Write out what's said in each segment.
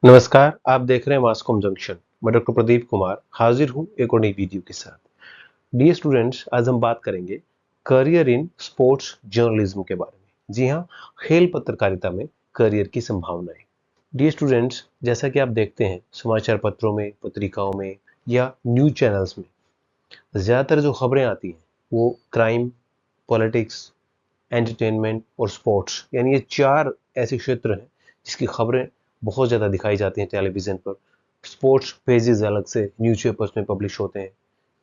नमस्कार, आप देख रहे हैं मासकॉम जंक्शन। मैं डॉक्टर प्रदीप कुमार हाजिर हूँ एक और नई वीडियो के साथ। डियर स्टूडेंट्स, आज हम बात करेंगे करियर इन स्पोर्ट्स जर्नलिज्म के बारे में। जी हाँ, खेल पत्रकारिता में करियर की संभावनाएं। डियर स्टूडेंट्स, जैसा कि आप देखते हैं समाचार पत्रों में, पत्रिकाओं में या न्यूज चैनल्स में ज़्यादातर जो खबरें आती हैं वो क्राइम, पॉलिटिक्स, एंटरटेनमेंट और स्पोर्ट्स, यानी ये चार ऐसे क्षेत्र हैं जिसकी खबरें बहुत ज़्यादा दिखाई जाती हैं टेलीविज़न पर। स्पोर्ट्स पेजेस अलग से न्यूज़पेपर्स में पब्लिश होते हैं।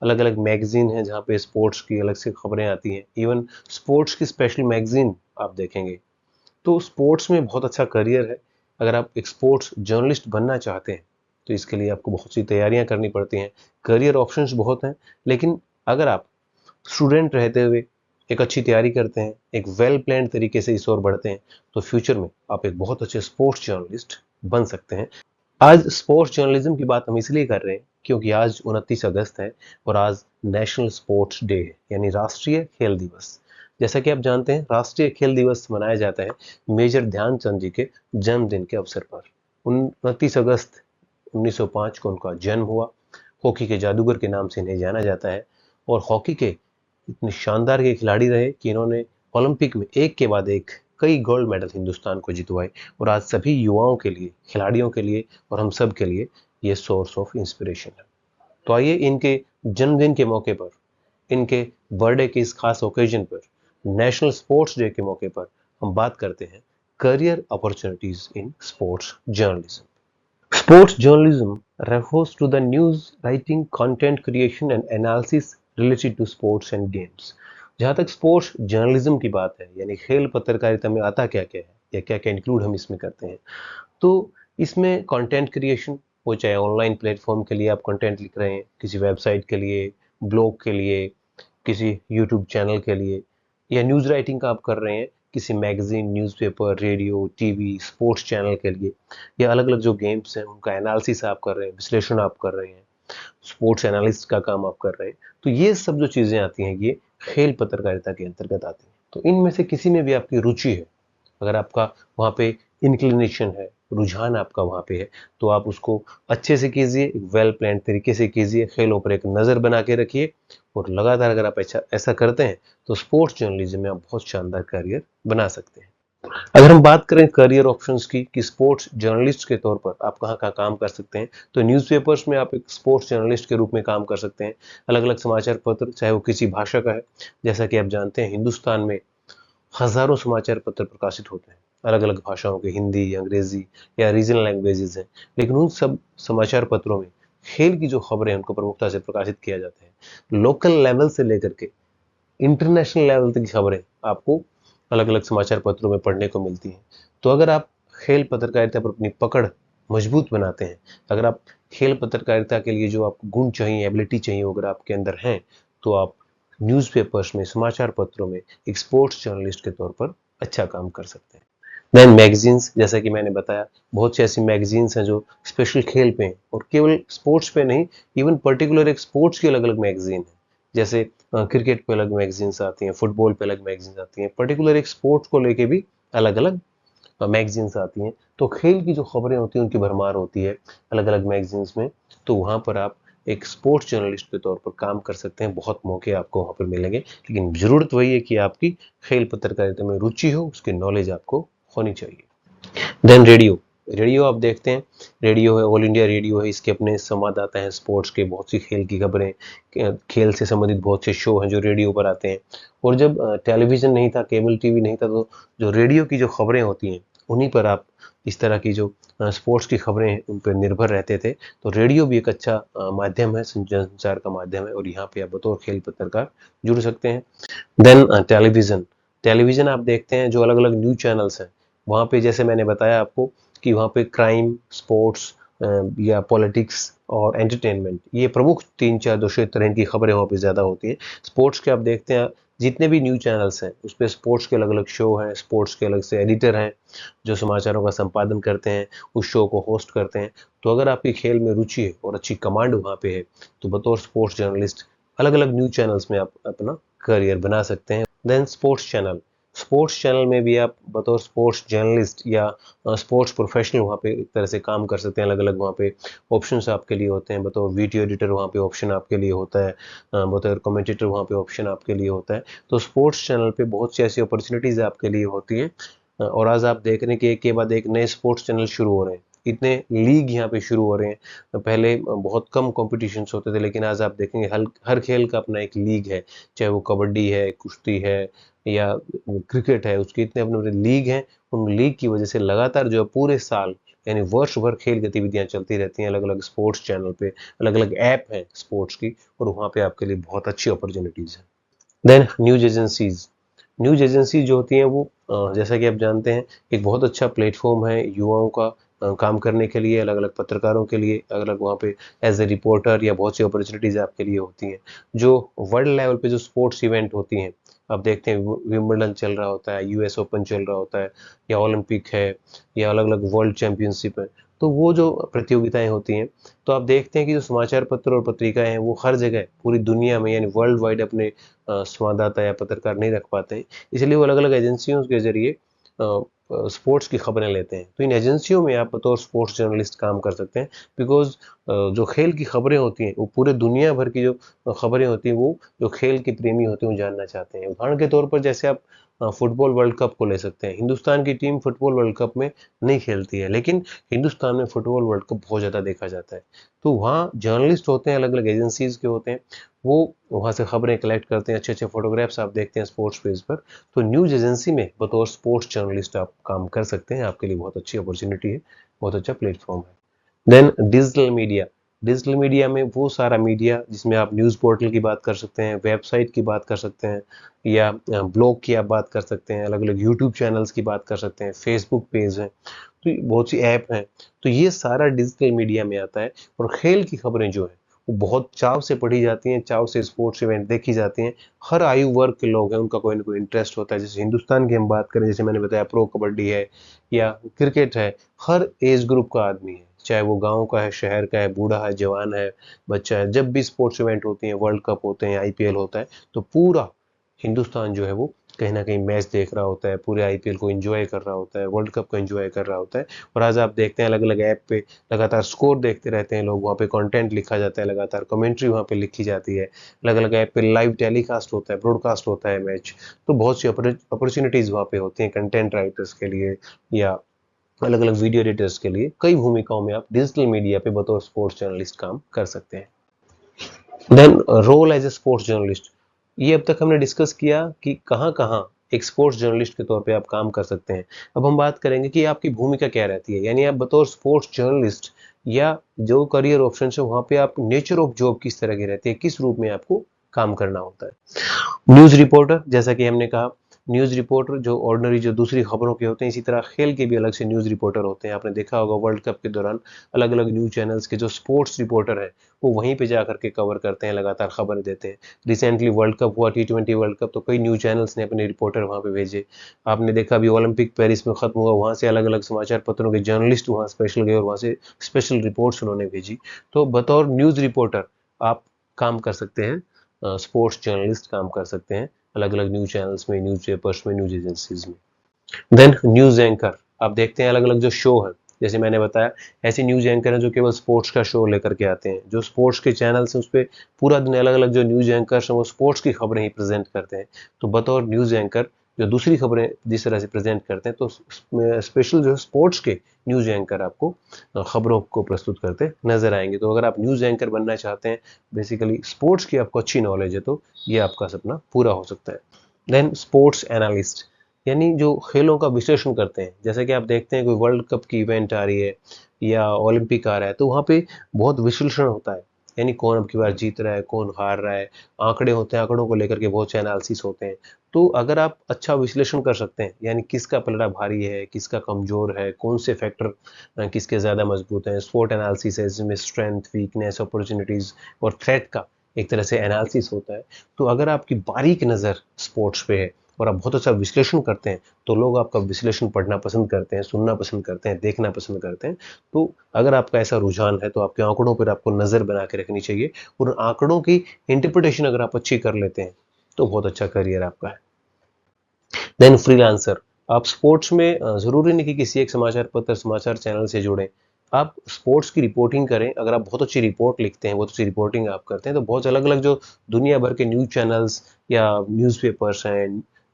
अलग अलग मैगजीन हैं जहाँ पे स्पोर्ट्स की अलग से खबरें आती हैं। इवन स्पोर्ट्स की स्पेशल मैगजीन आप देखेंगे। तो स्पोर्ट्स में बहुत अच्छा करियर है। अगर आप एक स्पोर्ट्स जर्नलिस्ट बनना चाहते हैं तो इसके लिए आपको बहुत सी तैयारियां करनी पड़ती हैं। करियर ऑप्शंस बहुत हैं, लेकिन अगर आप स्टूडेंट रहते हुए एक अच्छी तैयारी करते हैं, एक वेल प्लान्ड तरीके से इस ओर बढ़ते हैं, तो फ्यूचर में आप एक बहुत अच्छे स्पोर्ट्स जर्नलिस्ट बन सकते हैं। आज स्पोर्ट्स जर्नलिज्म की बात हम इसलिए कर रहे हैं क्योंकि आज 29 अगस्त है और आज नेशनल स्पोर्ट्स डे है, यानी राष्ट्रीय खेल दिवस। जैसा कि आप जानते हैं, राष्ट्रीय खेल दिवस मनाया जाता है मेजर ध्यानचंद जी के जन्मदिन के अवसर पर। 29 अगस्त 1905 को उनका जन्म हुआ। हॉकी के जादूगर के नाम से इन्हें जाना जाता है और हॉकी के इतने शानदार ये खिलाड़ी रहे कि इन्होंने ओलंपिक में एक के बाद एक कई गोल्ड मेडल हिंदुस्तान को जितवाए और आज सभी युवाओं के लिए, खिलाड़ियों के लिए और हम सब के लिए ये सोर्स ऑफ इंस्पिरेशन है। तो आइए इनके जन्मदिन के मौके पर, इनके बर्थडे के इस खास ओकेजन पर, नेशनल स्पोर्ट्स डे के मौके पर हम बात करते हैं career opportunities in sports journalism. Sports journalism refers to the news writing, content creation and analysis related to sports and games। जहाँ तक स्पोर्ट्स जर्नलिज्म की बात है, यानी खेल पत्रकारिता में आता क्या क्या है या क्या क्या इंक्लूड हम इसमें करते हैं, तो इसमें कंटेंट क्रिएशन हो, चाहे ऑनलाइन प्लेटफॉर्म के लिए आप कंटेंट लिख रहे हैं, किसी वेबसाइट के लिए, ब्लॉग के लिए, किसी यूट्यूब चैनल के लिए, या न्यूज़ राइटिंग का आप कर रहे हैं किसी magazine, newspaper, radio, TV, sports channel के लिए, या अलग अलग जो गेम्स हैं उनका एनालिसिस आप कर रहे हैं, विश्लेषण आप कर रहे हैं, स्पोर्ट्स एनालिस्ट का काम आप कर रहे हैं, तो ये सब जो चीज़ें आती हैं ये खेल पत्रकारिता के अंतर्गत आती हैं। तो इनमें से किसी में भी आपकी रुचि है, अगर आपका वहाँ पे इंक्लिनेशन है, रुझान आपका वहाँ पे है, तो आप उसको अच्छे से कीजिए, वेल प्लान तरीके से कीजिए, खेलों पर एक नज़र बना के रखिए और लगातार अगर आप ऐसा ऐसा करते हैं तो स्पोर्ट्स जर्नलिज्म में आप बहुत शानदार करियर बना सकते हैं। अगर हम बात करें करियर ऑप्शंस की कि स्पोर्ट्स जर्नलिस्ट के तौर पर आप कहाँ कहाँ काम कर सकते हैं, तो न्यूज़पेपर्स में आप एक स्पोर्ट्स जर्नलिस्ट के रूप में काम कर सकते हैं। अलग अलग समाचार पत्र, चाहे वो किसी भाषा का है, जैसा कि आप जानते हैं हिंदुस्तान में हजारों समाचार पत्र प्रकाशित होते हैं अलग अलग भाषाओं के, हिंदी, अंग्रेजी या रीजनल लैंग्वेजेस हैं, लेकिन उन सब समाचार पत्रों में खेल की जो खबरें हैं उनको प्रमुखता से प्रकाशित किया जाता है। लोकल लेवल से लेकर के इंटरनेशनल लेवल तक की खबरें आपको अलग अलग समाचार पत्रों में पढ़ने को मिलती हैं। तो अगर आप खेल पत्रकारिता पर अपनी पकड़ मजबूत बनाते हैं, अगर आप खेल पत्रकारिता के लिए जो आपको गुण चाहिए, एबिलिटी चाहिए, अगर आपके अंदर हैं, तो आप न्यूज़पेपर्स में, समाचार पत्रों में एक स्पोर्ट्स जर्नलिस्ट के तौर पर अच्छा काम कर सकते हैं। देन मैगजीन्स, जैसा कि मैंने बताया, बहुत सी ऐसी मैगजीन्स हैं जो स्पेशल खेल पे हैं और केवल स्पोर्ट्स पे नहीं, इवन पर्टिकुलर एक स्पोर्ट्स की अलग अलग मैगजीन है। जैसे क्रिकेट पे अलग मैगजीन्स आती हैं, फुटबॉल पे अलग मैगजीन्स आती हैं, पर्टिकुलर एक स्पोर्ट्स को लेके भी अलग अलग मैगजीन्स आती हैं। तो खेल की जो खबरें होती हैं उनकी भरमार होती है अलग अलग मैगजीन्स में। तो वहाँ पर आप एक स्पोर्ट्स जर्नलिस्ट के तौर पर काम कर सकते हैं, बहुत मौके आपको वहाँ पर मिलेंगे, लेकिन ज़रूरत वही है कि आपकी खेल पत्रकारिता में रुचि हो, उसकी नॉलेज आपको होनी चाहिए। देन रेडियो, रेडियो आप देखते हैं, रेडियो है, ऑल इंडिया रेडियो है, इसके अपने संवाददाता हैं स्पोर्ट्स के, बहुत सी खेल की खबरें, खेल से संबंधित बहुत से शो हैं जो रेडियो पर आते हैं। और जब टेलीविज़न नहीं था, केबल टीवी नहीं था, तो जो रेडियो की जो खबरें होती हैं उन्हीं पर आप इस तरह की जो स्पोर्ट्स की खबरें हैं उन पर निर्भर रहते थे। तो रेडियो भी एक अच्छा माध्यम है, संचार का माध्यम है और यहाँ पे आप बतौर खेल पत्रकार जुड़ सकते हैं। देन टेलीविज़न, टेलीविज़न आप देखते हैं जो अलग अलग न्यूज़ चैनल्स हैं, वहाँ पे जैसे मैंने बताया आपको कि वहाँ पे क्राइम, स्पोर्ट्स या पॉलिटिक्स और एंटरटेनमेंट, ये प्रमुख 3-4 जो क्षेत्र हैं, इनकी खबरें वहाँ पे ज़्यादा होती हैं। स्पोर्ट्स के आप देखते हैं जितने भी न्यूज़ चैनल्स हैं उस पे स्पोर्ट्स के अलग अलग शो हैं, स्पोर्ट्स के अलग से एडिटर हैं जो समाचारों का संपादन करते हैं, उस शो को होस्ट करते हैं। तो अगर आपकी खेल में रुचि है और अच्छी कमांड वहाँ पे है, तो बतौर स्पोर्ट्स जर्नलिस्ट अलग अलग न्यूज़ चैनल्स में आप अपना करियर बना सकते हैं। Then sports channel, sports channel में भी आप बतौर स्पोर्ट्स जर्नलिस्ट या स्पोर्ट्स प्रोफेशनल वहाँ पे एक तरह से काम कर सकते हैं। अलग अलग वहाँ पे ऑप्शंस आपके लिए होते हैं। बतौर वीडियो एडिटर वहाँ पे ऑप्शन आपके लिए होता है, बतौर कमेंटेटर वहाँ पे ऑप्शन आपके लिए होता है। तो स्पोर्ट्स चैनल पे बहुत सी ऐसी अपॉर्चुनिटीज़ आपके लिए होती हैं। और आज आप देख रहे हैं कि एक के बाद एक नए स्पोर्ट्स चैनल शुरू हो रहे हैं, इतने लीग यहाँ पे शुरू हो रहे हैं। पहले बहुत कम कॉम्पिटिशन्स होते थे, लेकिन आज आप देखेंगे हर खेल का अपना एक लीग है, चाहे वो कबड्डी है, कुश्ती है या क्रिकेट है, उसके इतने अपने अपने लीग हैं। उन लीग की वजह से लगातार जो है पूरे साल यानी वर्ष भर खेल गतिविधियां चलती रहती हैं। अलग अलग स्पोर्ट्स चैनल पे अलग अलग ऐप हैं स्पोर्ट्स की, और वहाँ पे आपके लिए बहुत अच्छी अपॉर्चुनिटीज़ हैं। देन न्यूज एजेंसी जो होती हैं वो जैसा कि आप जानते हैं एक बहुत अच्छा प्लेटफॉर्म है युवाओं का काम करने के लिए, अलग अलग पत्रकारों के लिए, अलग अलग वहाँ पे एज ए रिपोर्टर या बहुत सी अपॉर्चुनिटीज़ आपके लिए होती हैं। जो वर्ल्ड लेवल पे जो स्पोर्ट्स इवेंट होती हैं, आप देखते हैं विंबलडन चल रहा होता है, यूएस ओपन चल रहा होता है, या ओलंपिक है, या अलग अलग वर्ल्ड चैंपियनशिप है। तो वो जो प्रतियोगिताएं होती हैं, तो आप देखते हैं कि जो समाचार पत्र और पत्रिकाएं हैं वो हर जगह पूरी दुनिया में यानी वर्ल्ड वाइड अपने संवाददाता या पत्रकार नहीं रख पाते हैं। इसलिए वो अलग अलग एजेंसियों के जरिए स्पोर्ट्स की खबरें लेते हैं। तो इन एजेंसियों में आप बतौर स्पोर्ट्स जर्नलिस्ट काम कर सकते हैं, बिकॉज जो खेल की खबरें होती हैं वो पूरे दुनिया भर की जो खबरें होती हैं वो जो खेल के प्रेमी होते हैं वो जानना चाहते हैं। उदाहरण के तौर पर जैसे आप फुटबॉल वर्ल्ड कप को ले सकते हैं। हिंदुस्तान की टीम फुटबॉल वर्ल्ड कप में नहीं खेलती है, लेकिन हिंदुस्तान में फुटबॉल वर्ल्ड कप बहुत ज़्यादा देखा जाता है। तो वहाँ जर्नलिस्ट होते हैं, अलग अलग एजेंसीज के होते हैं, वो वहाँ से खबरें कलेक्ट करते हैं, अच्छे अच्छे फोटोग्राफ्स आप देखते हैं स्पोर्ट्स पेज पर। तो न्यूज़ एजेंसी में बतौर स्पोर्ट्स जर्नलिस्ट आप काम कर सकते हैं, आपके लिए बहुत अच्छी अपॉर्चुनिटी है, बहुत अच्छा प्लेटफॉर्म है। देन डिजिटल मीडिया में वो सारा मीडिया जिसमें आप न्यूज़ पोर्टल की बात कर सकते हैं, वेबसाइट की बात कर सकते हैं, या ब्लॉग की आप बात कर सकते हैं, अलग अलग यूट्यूब चैनल्स की बात कर सकते हैं, फेसबुक पेज है, तो बहुत सी ऐप हैं। तो ये सारा डिजिटल मीडिया में आता है। और खेल की खबरें जो है वो बहुत चाव से पढ़ी जाती हैं, चाव से स्पोर्ट्स इवेंट देखी जाती हैं। हर आयु वर्ग के लोग हैं, उनका कोई ना कोई इंटरेस्ट होता है। जैसे हिंदुस्तान की हम बात करें, जैसे मैंने बताया प्रो कबड्डी है या क्रिकेट है, हर एज ग्रुप का आदमी है, चाहे वो गांव का है, शहर का है, बूढ़ा है, जवान है, बच्चा है। जब भी स्पोर्ट्स इवेंट होती हैं, वर्ल्ड कप होते हैं, आईपीएल होता है, तो पूरा हिंदुस्तान जो है वो कहीं ना कहीं मैच देख रहा होता है, पूरे आईपीएल को एंजॉय कर रहा होता है, वर्ल्ड कप को एंजॉय कर रहा होता है। और आज आप देखते हैं अलग अलग ऐप पे लगातार स्कोर देखते रहते हैं लोग, वहाँ पे कंटेंट लिखा जाता है, लगातार कमेंट्री वहाँ पे लिखी जाती है, अलग अलग ऐप पे लाइव टेलीकास्ट होता है, ब्रॉडकास्ट होता है मैच। तो बहुत सी अपॉर्चुनिटीज वहाँ पे होती हैं कंटेंट राइटर्स के लिए या अलग अलग वीडियो एडिटर्स के लिए। कई भूमिकाओं में आप डिजिटल मीडिया पे बतौर स्पोर्ट्स जर्नलिस्ट काम कर सकते हैं। Then role as a sports journalist, ये अब तक हमने डिस्कस किया कि कहाँ कहाँ एक स्पोर्ट्स जर्नलिस्ट के तौर पे आप काम कर सकते हैं। अब हम बात करेंगे कि आपकी भूमिका क्या रहती है, यानी आप बतौर स्पोर्ट्स जर्नलिस्ट या जो करियर ऑप्शन है वहाँ पे आप नेचर ऑफ जॉब किस तरह की रहती है, किस रूप में आपको काम करना होता है। न्यूज रिपोर्टर, जैसा कि हमने कहा, न्यूज रिपोर्टर जो ऑर्डिनरी जो दूसरी खबरों के होते हैं, इसी तरह खेल के भी अलग से न्यूज रिपोर्टर होते हैं। आपने देखा होगा वर्ल्ड कप के दौरान अलग अलग न्यूज चैनल्स के जो स्पोर्ट्स रिपोर्टर हैं वो वहीं पे जा करके कवर करते हैं, लगातार खबरें देते हैं। रिसेंटली वर्ल्ड कप हुआ, T20 वर्ल्ड कप, तो कई न्यूज चैनल्स ने अपने रिपोर्टर वहां पे भेजे। आपने देखा अभी ओलंपिक पेरिस में खत्म हुआ, वहां से अलग अलग समाचार पत्रों के जर्नलिस्ट वहां स्पेशल गए और वहां से स्पेशल रिपोर्ट्स उन्होंने भेजी। तो बतौर न्यूज रिपोर्टर आप काम कर सकते हैं, स्पोर्ट्स जर्नलिस्ट काम कर सकते हैं अलग अलग न्यूज चैनल्स में, न्यूज पेपर्स में, न्यूज एजेंसीज में। देन न्यूज एंकर, आप देखते हैं अलग अलग जो शो है, जैसे मैंने बताया ऐसे न्यूज एंकर हैं जो केवल स्पोर्ट्स का शो लेकर के आते हैं। जो स्पोर्ट्स के चैनल्स हैं उस पर पूरा दिन अलग अलग जो न्यूज एंकर्स हैं वो स्पोर्ट्स की खबरें ही प्रेजेंट करते हैं। तो बतौर न्यूज एंकर जो दूसरी खबरें जिस तरह से प्रेजेंट करते हैं, तो स्पेशल जो स्पोर्ट्स के न्यूज एंकर आपको खबरों को प्रस्तुत करते नजर आएंगे। तो अगर आप न्यूज एंकर बनना चाहते हैं, बेसिकली स्पोर्ट्स की आपको अच्छी नॉलेज है, तो ये आपका सपना पूरा हो सकता है। देन स्पोर्ट्स एनालिस्ट, यानी जो खेलों का विश्लेषण करते हैं। जैसे कि आप देखते हैं कोई वर्ल्ड कप की इवेंट आ रही है या ओलंपिक आ रहा है, तो वहाँ पे बहुत विश्लेषण होता है, यानी कौन अब की बार जीत रहा है, कौन हार रहा है, आंकड़े होते हैं, आंकड़ों को लेकर के बहुत से एनालिसिस होते हैं। तो अगर आप अच्छा विश्लेषण कर सकते हैं, यानी किसका पलड़ा भारी है, किसका कमजोर है, कौन से फैक्टर किसके ज्यादा मजबूत हैं, स्पोर्ट एनालिसिस है जिसमें स्ट्रेंथ, वीकनेस, अपॉर्चुनिटीज और थ्रेट का एक तरह से एनालिसिस होता है। तो अगर आपकी बारीक नज़र स्पोर्ट्स पे है और आप बहुत अच्छा विश्लेषण करते हैं, तो लोग आपका विश्लेषण पढ़ना पसंद करते हैं, सुनना पसंद करते हैं, देखना पसंद करते हैं। तो अगर आपका ऐसा रुझान है तो आपके आंकड़ों पर आपको नज़र बना के रखनी चाहिए, और आंकड़ों की इंटरप्रिटेशन अगर आप अच्छी कर लेते हैं तो बहुत अच्छा करियर आपका है। देन फ्रीलांसर, आप स्पोर्ट्स में ज़रूरी नहीं कि किसी एक समाचार पत्र, समाचार चैनल से जुड़ें। आप स्पोर्ट्स की रिपोर्टिंग करें, अगर आप बहुत अच्छी रिपोर्ट लिखते हैं, बहुत अच्छी रिपोर्टिंग आप करते हैं, तो बहुत अलग-अलग जो दुनिया भर के न्यूज़ चैनल्स या न्यूज़पेपर्स हैं,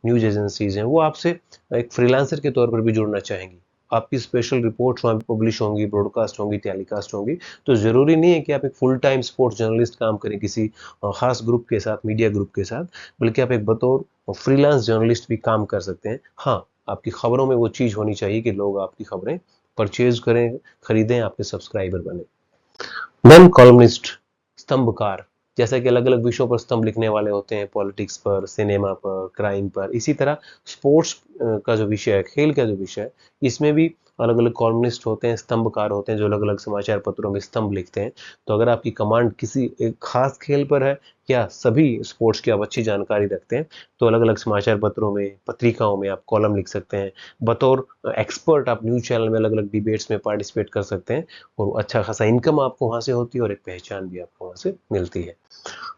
न्यूज़ एजेंसीज़ हैं, वो आपसे एक फ्रीलांसर के तौर पर भी जुड़ना चाहेंगी। आपकी स्पेशल रिपोर्ट्स वहाँ पे पब्लिश होंगी, ब्रॉडकास्ट होंगी, टेलीकास्ट होंगी, तो ज़रूरी नहीं है कि आप एक फुल टाइम स्पोर्ट्स जर्नलिस्ट काम करें किसी ख़ास ग्रुप के साथ, मीडिया ग्रुप के साथ, बल्कि आप एक बतौर फ्रीलांस जर्नलिस्ट भी काम कर सकते हैं। हाँ, आपकी खबरों में वो चीज़ होनी चाहिए कि लोग आपकी खबरें परचेज करें, खरीदें, आपके सब्सक्राइबर बने। देन कॉलमनिस्ट, स्तंभकार, जैसा कि अलग अलग विषयों पर स्तंभ लिखने वाले होते हैं, पॉलिटिक्स पर, सिनेमा पर, क्राइम पर, इसी तरह स्पोर्ट्स का जो विषय है, खेल का जो विषय है, इसमें भी अलग अलग कॉलमनिस्ट होते हैं, स्तंभकार होते हैं, जो अलग अलग समाचार पत्रों में स्तंभ लिखते हैं। तो अगर आपकी कमांड किसी एक खास खेल पर है या सभी स्पोर्ट्स की आप अच्छी जानकारी रखते हैं, तो अलग अलग समाचार पत्रों में, पत्रिकाओं में आप कॉलम लिख सकते हैं। बतौर एक्सपर्ट आप न्यूज चैनल में अलग अलग डिबेट्स में पार्टिसिपेट कर सकते हैं, और अच्छा खासा इनकम आपको वहां से होती है और एक पहचान भी आपको वहां से मिलती है।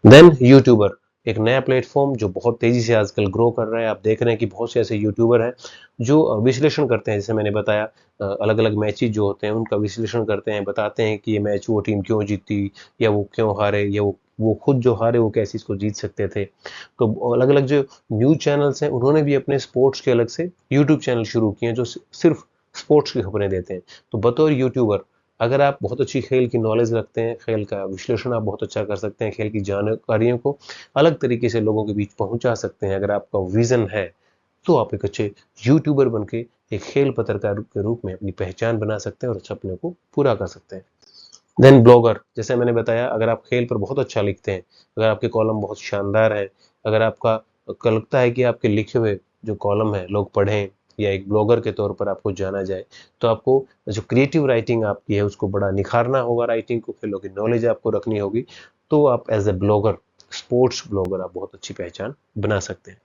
देन यूट्यूबर, एक नया प्लेटफॉर्म जो बहुत तेजी से आजकल ग्रो कर रहा है। आप देख रहे हैं कि बहुत से ऐसे यूट्यूबर हैं जो विश्लेषण करते हैं, जैसे मैंने बताया अलग अलग मैचेस जो होते हैं उनका विश्लेषण करते हैं, बताते हैं कि ये मैच वो टीम क्यों जीती, या वो क्यों हारे, या वो खुद जो हारे वो कैसे इसको जीत सकते थे। तो अलग अलग जो न्यूज चैनल्स हैं उन्होंने भी अपने स्पोर्ट्स के अलग से यूट्यूब चैनल शुरू किए हैं जो सिर्फ स्पोर्ट्स की खबरें देते हैं। तो बतौर यूट्यूबर, अगर आप बहुत अच्छी खेल की नॉलेज रखते हैं, खेल का विश्लेषण आप बहुत अच्छा कर सकते हैं, खेल की जानकारियों को अलग तरीके से लोगों के बीच पहुंचा सकते हैं, अगर आपका विजन है, तो आप एक अच्छे यूट्यूबर बन के एक खेल पत्रकार के रूप में अपनी पहचान बना सकते हैं और अच्छा अपने को पूरा कर सकते हैं। देन ब्लॉगर, जैसे मैंने बताया, अगर आप खेल पर बहुत अच्छा लिखते हैं, अगर आपके कॉलम बहुत शानदार है, अगर आपका लगता है कि आपके लिखे हुए जो कॉलम है लोग पढ़ें या एक ब्लॉगर के तौर पर आपको जाना जाए, तो आपको जो क्रिएटिव राइटिंग आपकी है उसको बड़ा निखारना होगा, राइटिंग को, खेलों की नॉलेज आपको रखनी होगी, तो आप as a blogger, sports blogger, आप बहुत अच्छी पहचान बना सकते हैं।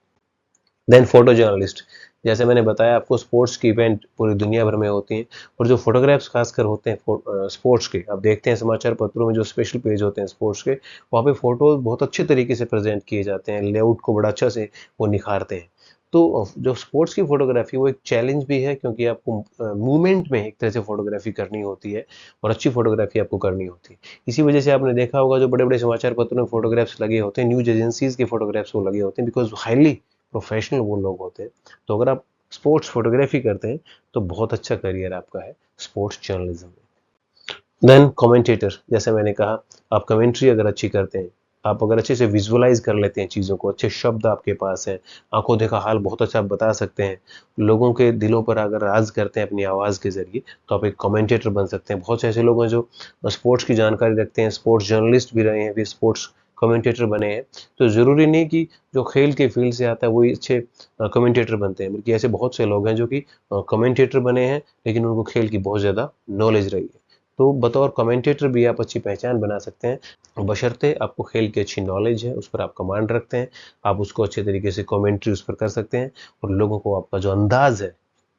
देन फोटो जर्नलिस्ट, जैसे मैंने बताया आपको, स्पोर्ट्स की इवेंट पूरी दुनिया भर में होती हैं, और जो फोटोग्राफ्स खासकर होते हैं स्पोर्ट्स के, आप देखते हैं समाचार पत्रों में जो स्पेशल पेज होते हैं स्पोर्ट्स के, वहाँ पे फोटो बहुत अच्छे तरीके से प्रेजेंट किए जाते हैं, लेआउट को बड़ा अच्छा से वो निखारते हैं। तो जो स्पोर्ट्स की फोटोग्राफी वो एक चैलेंज भी है, क्योंकि आपको मूवमेंट में एक तरह से फोटोग्राफी करनी होती है, और अच्छी फोटोग्राफी आपको करनी होती है। इसी वजह से आपने देखा होगा जो बड़े बड़े समाचार पत्रों में फोटोग्राफ्स लगे होते हैं, न्यूज एजेंसीज के फोटोग्राफ्स वो लगे होते हैं, बिकॉज हाईली प्रोफेशनल वो लोग होते हैं। तो अगर आप स्पोर्ट्स फोटोग्राफी करते हैं तो बहुत अच्छा करियर आपका है स्पोर्ट्स जर्नलिज्म में। देन कमेंटेटर, जैसे मैंने कहा, आप कमेंट्री अगर अच्छी करते हैं, आप अगर अच्छे से विजुअलाइज कर लेते हैं चीज़ों को, अच्छे शब्द आपके पास हैं, आंखों देखा हाल बहुत अच्छा आप बता सकते हैं, लोगों के दिलों पर अगर राज करते हैं अपनी आवाज़ के जरिए, तो आप एक कमेंटेटर बन सकते हैं। बहुत से ऐसे लोग हैं जो स्पोर्ट्स की जानकारी रखते हैं, स्पोर्ट्स जर्नलिस्ट भी रहे हैं, फिर स्पोर्ट्स कमेंटेटर बने हैं। तो ज़रूरी नहीं कि जो खेल के फील्ड से आता है वही अच्छे कमेंटेटर बनते हैं, बल्कि ऐसे बहुत से लोग हैं जो कि कमेंटेटर बने हैं लेकिन उनको खेल की बहुत ज़्यादा नॉलेज रही है। तो बतौर कमेंटेटर भी आप अच्छी पहचान बना सकते हैं, बशर्ते आपको खेल की अच्छी नॉलेज है, उस पर आप कमांड रखते हैं, आप उसको अच्छे तरीके से कमेंट्री उस पर कर सकते हैं, और लोगों को आपका जो अंदाज है,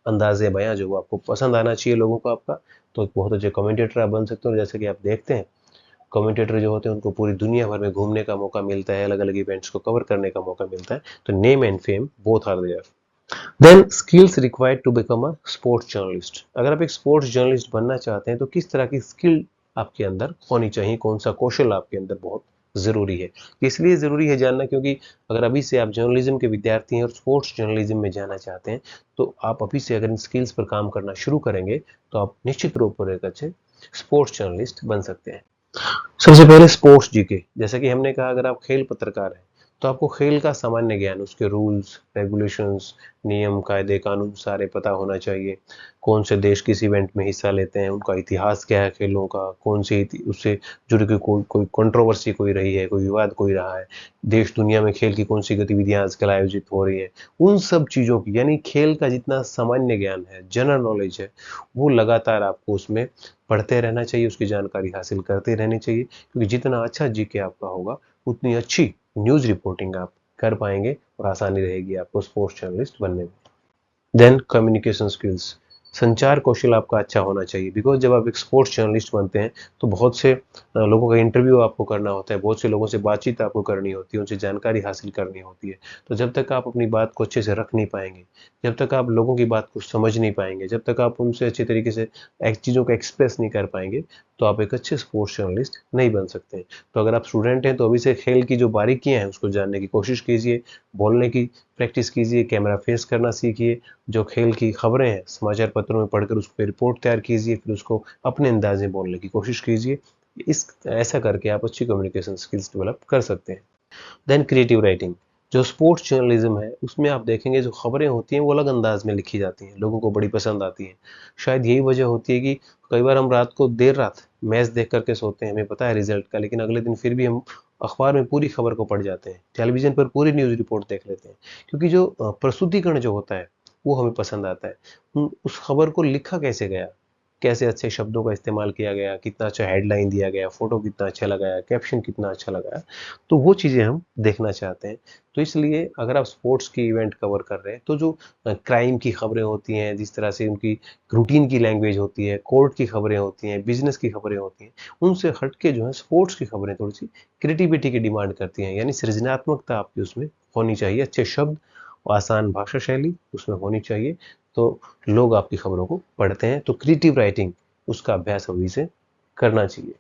अंदाज़ बयां जो आपको पसंद आना चाहिए लोगों को आपका, तो एक बहुत अच्छे कमेंटेटर आप बन सकते हो। जैसे कि आप देखते हैं कमेंटेटर जो होते हैं उनको पूरी दुनिया भर में घूमने का मौका मिलता है, अलग अलग इवेंट्स को कवर करने का मौका मिलता है, तो name and fame both are there. Then skills required to become a sports journalist, अगर आप एक स्पोर्ट्स जर्नलिस्ट बनना चाहते हैं तो किस तरह की स्किल आपके अंदर होनी चाहिए, कौन सा कौशल आपके अंदर बहुत ज़रूरी है। इसलिए ज़रूरी है जानना क्योंकि अगर अभी से आप जर्नलिज्म के विद्यार्थी हैं और स्पोर्ट्स जर्नलिज्म में जाना चाहते हैं, तो आप अभी से अगर इन स्किल्स पर काम करना शुरू करेंगे तो आप निश्चित रूप पर एक अच्छे स्पोर्ट्स जर्नलिस्ट बन सकते हैं। सबसे पहले स्पोर्ट्स जीके, जैसा कि हमने कहा, अगर आप खेल पत्रकार हैं तो आपको खेल का सामान्य ज्ञान, उसके रूल्स रेगुलेशंस, नियम कायदे कानून सारे पता होना चाहिए। कौन से देश किस इवेंट में हिस्सा लेते हैं, उनका इतिहास क्या है खेलों का, कौन से उससे जुड़ी कोई कोई कंट्रोवर्सी कोई रही है, कोई विवाद कोई रहा है, देश दुनिया में खेल की कौन सी गतिविधियां आजकल आयोजित हो रही है, उन सब चीज़ों की, यानी खेल का जितना सामान्य ज्ञान है, जनरल नॉलेज है, वो लगातार आपको उसमें पढ़ते रहना चाहिए, उसकी जानकारी हासिल करते रहनी चाहिए, क्योंकि जितना अच्छा जीके आपका होगा उतनी अच्छी न्यूज़ रिपोर्टिंग आप कर पाएंगे और आसानी रहेगी आपको स्पोर्ट्स जर्नलिस्ट बनने में। देन कम्युनिकेशन स्किल्स, संचार कौशल आपका अच्छा होना चाहिए, बिकॉज जब आप एक स्पोर्ट्स जर्नलिस्ट बनते हैं तो बहुत से लोगों का इंटरव्यू आपको करना होता है, बहुत से लोगों से बातचीत आपको करनी होती है, उनसे जानकारी हासिल करनी होती है। तो जब तक आप अपनी बात को अच्छे से रख नहीं पाएंगे, जब तक आप लोगों की बात को समझ नहीं पाएंगे, जब तक आप उनसे अच्छे तरीके से चीज़ों को एक्सप्रेस नहीं कर पाएंगे, तो आप एक अच्छे स्पोर्ट्स जर्नलिस्ट नहीं बन सकते हैं। तो अगर आप स्टूडेंट हैं तो अभी से खेल की जो बारीकियां हैं उसको जानने की कोशिश कीजिए, बोलने की प्रैक्टिस कीजिए, कैमरा फेस करना सीखिए, जो खेल की खबरें हैं समाचार पत्रों में पढ़कर उस पर रिपोर्ट तैयार कीजिए, फिर उसको अपने अंदाज में बोलने की कोशिश कीजिए। इस ऐसा करके आप अच्छी कम्युनिकेशन स्किल्स डेवलप कर सकते हैं। देन क्रिएटिव राइटिंग, जो स्पोर्ट्स जर्नलिज्म है उसमें आप देखेंगे जो खबरें होती हैं वो अलग अंदाज में लिखी जाती हैं, लोगों को बड़ी पसंद आती हैं। शायद यही वजह होती है कि कई बार हम रात को देर रात मैच देख करके सोते हैं, हमें पता है रिजल्ट का, लेकिन अगले दिन फिर भी हम अखबार में पूरी खबर को पढ़ जाते हैं, टेलीविजन पर पूरी न्यूज़ रिपोर्ट देख लेते हैं, क्योंकि जो प्रस्तुतिकरण जो होता है वो हमें पसंद आता है। उस खबर को लिखा कैसे गया, कैसे अच्छे शब्दों का इस्तेमाल किया गया, कितना अच्छा हेडलाइन दिया गया, फोटो कितना अच्छा लगाया, कैप्शन कितना अच्छा लगाया, तो वो चीज़ें हम देखना चाहते हैं। तो इसलिए अगर आप स्पोर्ट्स की इवेंट कवर कर रहे हैं तो जो क्राइम की खबरें होती हैं, जिस तरह से उनकी रूटीन की लैंग्वेज होती है, कोर्ट की खबरें होती हैं, बिजनेस की खबरें होती हैं, उनसे हट के जो है स्पोर्ट्स की खबरें थोड़ी सी क्रिएटिविटी की डिमांड करती हैं, यानी सृजनात्मकता आपकी उसमें होनी चाहिए, अच्छे शब्द, आसान भाषा शैली उसमें होनी चाहिए, तो लोग आपकी खबरों को पढ़ते हैं। तो क्रिएटिव राइटिंग उसका अभ्यास अभी से करना चाहिए।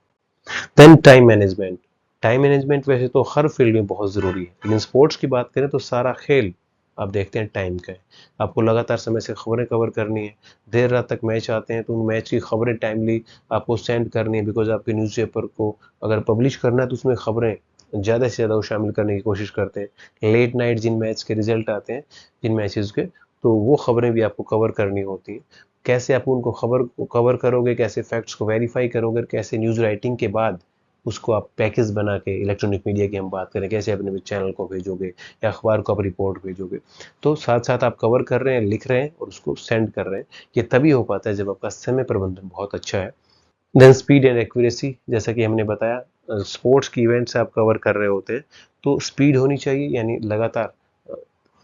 Then time management, time management वैसे तो हर फील्ड में बहुत ज़रूरी है, लेकिन स्पोर्ट्स की बात करें तो सारा खेल आप देखते हैं टाइम का है। आपको लगातार समय से खबरें कवर करनी है, देर रात तक मैच आते हैं तो उन मैच की खबरें टाइमली आपको सेंड करनी है, बिकॉज आपके न्यूज़पेपर को अगर पब्लिश करना है तो उसमें खबरें ज़्यादा से ज़्यादा वो शामिल करने की कोशिश करते हैं। लेट नाइट जिन मैच के रिजल्ट आते हैं, जिन मैचेस के, तो वो खबरें भी आपको कवर करनी होती हैं। कैसे आप उनको खबर को कवर करोगे, कैसे फैक्ट्स को वेरीफाई करोगे, कैसे न्यूज़ राइटिंग के बाद उसको आप पैकेज बना के, इलेक्ट्रॉनिक मीडिया की हम बात करें, कैसे अपने चैनल को भेजोगे या अखबार को आप रिपोर्ट भेजोगे, तो साथ साथ आप कवर कर रहे हैं, लिख रहे हैं और उसको सेंड कर रहे हैं। ये तभी हो पाता है जब आपका समय प्रबंधन बहुत अच्छा है। देन स्पीड एंड एक्यूरेसी, जैसा कि हमने बताया स्पोर्ट्स की इवेंट्स आप कवर कर रहे होते हैं तो स्पीड होनी चाहिए, यानी लगातार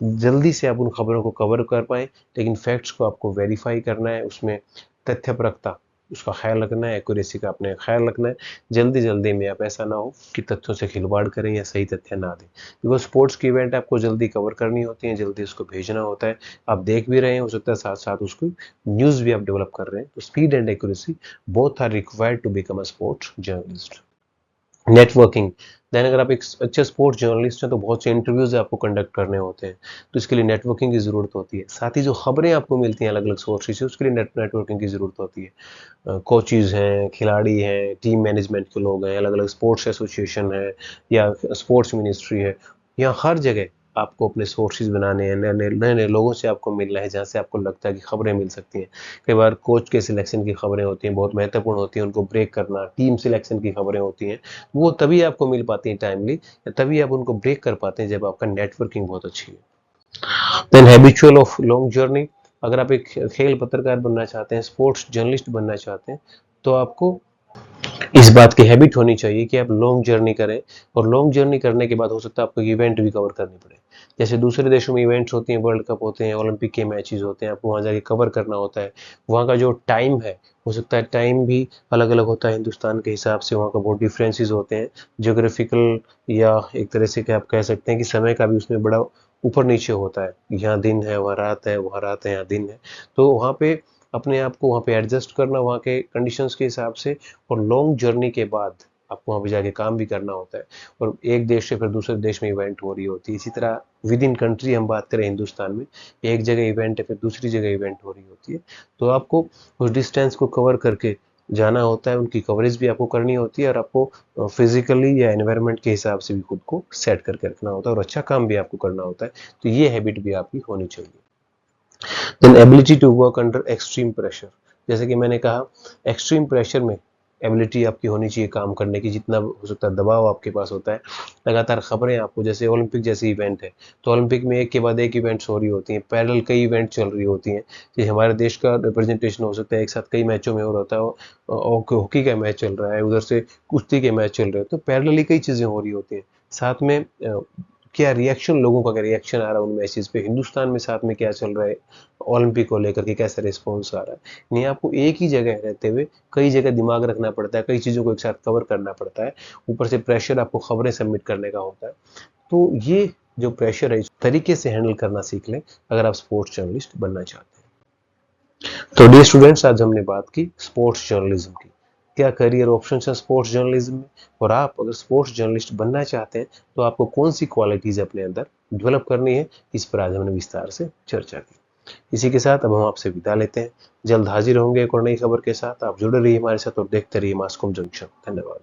जल्दी से आप उन खबरों को कवर कर पाएँ, लेकिन फैक्ट्स को आपको वेरीफाई करना है, उसमें तथ्यपरकता उसका ख्याल रखना है, एक्यूरेसी का अपने ख्याल रखना है। जल्दी-जल्दी में आप ऐसा ना हो कि तथ्यों से खिलवाड़ करें या सही तथ्य ना दें। बिकॉज़ स्पोर्ट्स की इवेंट आपको जल्दी कवर करनी होती है, जल्दी उसको भेजना होता है। आप देख भी रहे हैं, हो सकता है साथ-साथ उसको न्यूज़ भी आप डेवलप कर रहे हैं। तो speed and accuracy both are required to become a sports journalist. Networking, then अगर आप एक अच्छे स्पोर्ट्स जर्नलिस्ट हैं तो बहुत से इंटरव्यूज आपको कंडक्ट करने होते हैं, तो इसके लिए नेटवर्किंग की ज़रूरत होती है। साथ ही जो खबरें आपको मिलती हैं अलग अलग सोर्सेज से, उसके लिए नेटवर्किंग की ज़रूरत होती है। कोचेज़ हैं, खिलाड़ी हैं, टीम मैनेजमेंट के लोग हैं, अलग अलग स्पोर्ट्स एसोसिएशन है या स्पोर्ट्स मिनिस्ट्री है, यहाँ हर जगह आपको अपने सोर्सेज बनाने हैं, नए नए लोगों से आपको मिलना है जहाँ से आपको लगता है कि खबरें मिल सकती हैं। कई बार कोच के सिलेक्शन की खबरें होती हैं, बहुत महत्वपूर्ण होती हैं, उनको ब्रेक करना, टीम सिलेक्शन की खबरें होती हैं, वो तभी आपको मिल पाती हैं टाइमली, तभी आप उनको ब्रेक कर पाते हैं जब आपका नेटवर्किंग बहुत अच्छी है। Then habitual of long journey, अगर आप एक खेल पत्रकार बनना चाहते हैं, स्पोर्ट्स जर्नलिस्ट बनना चाहते हैं, तो आपको इस बात की हैबिट होनी चाहिए कि आप लॉन्ग जर्नी करें, और लॉन्ग जर्नी करने के बाद हो सकता है आपको इवेंट भी कवर करनी पड़े। जैसे दूसरे देशों में इवेंट्स होती हैं, वर्ल्ड कप होते हैं, ओलंपिक के मैचेस होते हैं, आपको वहाँ जाके कवर करना होता है। वहाँ का जो टाइम है, हो सकता है टाइम भी अलग अलग होता है हिंदुस्तान के हिसाब से, वहाँ का बहुत डिफरेंसेस होते हैं जियोग्राफिकल, या एक तरह से क्या आप कह सकते हैं कि समय का भी उसमें बड़ा ऊपर नीचे होता है, यहाँ दिन है वहाँ रात है, वहाँ रात है यहाँ दिन है। तो वहाँ पे अपने आप को वहाँ पे एडजस्ट करना वहाँ के कंडीशंस के हिसाब से, और लॉन्ग जर्नी के बाद आपको वहाँ पे जाके काम भी करना होता है, और एक देश से फिर दूसरे देश में इवेंट हो रही होती है। इसी तरह विद इन कंट्री हम बात करें हिंदुस्तान में, एक जगह इवेंट है फिर दूसरी जगह इवेंट हो रही होती है, तो आपको उस डिस्टेंस को कवर करके जाना होता है, उनकी कवरेज भी आपको करनी होती है, और आपको फिजिकली या एनवायरनमेंट के हिसाब से भी खुद को सेट करके रखना होता है, और अच्छा काम भी आपको करना होता है। तो ये हैबिट भी आपकी होनी चाहिए। Then ability to work under extreme pressure, जैसे कि मैंने कहा एक्सट्रीम प्रेशर में एबिलिटी आपकी होनी चाहिए काम करने की, जितना हो सकता है दबाव आपके पास होता है, लगातार खबरें आपको, जैसे ओलंपिक जैसी इवेंट है तो ओलंपिक में एक के बाद एक इवेंट्स हो रही होती हैं, पैरेलल कई इवेंट चल रही होती हैं, जैसे हमारे देश का रिप्रेजेंटेशन हो सकता है एक साथ कई मैचों में हो रहा होता है, हॉकी का मैच चल रहा है, उधर से कुश्ती के मैच चल रहे हैं, तो पैरेलली कई चीज़ें हो रही होती हैं। साथ में क्या रिएक्शन, लोगों का क्या रिएक्शन आ रहा है उन मैसेज पे, हिंदुस्तान में साथ में क्या चल रहा है, ओलंपिक को लेकर के कैसा रिस्पॉन्स आ रहा है। नहीं, आपको एक ही जगह रहते हुए कई जगह दिमाग रखना पड़ता है, कई चीज़ों को एक साथ कवर करना पड़ता है, ऊपर से प्रेशर आपको खबरें सबमिट करने का होता है। तो ये जो प्रेशर है इस तरीके से हैंडल करना सीख लें अगर आप स्पोर्ट्स जर्नलिस्ट बनना चाहते हैं। तो डियर स्टूडेंट्स, आज हमने बात की स्पोर्ट्स जर्नलिज्म की, क्या करियर ऑप्शन है स्पोर्ट्स जर्नलिज्म में, और आप अगर स्पोर्ट्स जर्नलिस्ट बनना चाहते हैं तो आपको कौन सी क्वालिटीज अपने अंदर डेवलप करनी है, इस पर आज हमने विस्तार से चर्चा की। इसी के साथ अब हम आपसे विदा लेते हैं। जल्द हाजिर होंगे एक और नई खबर के साथ। आप जुड़े रहिए हमारे साथ और देखते रहिए मास्कॉम जंक्शन। धन्यवाद।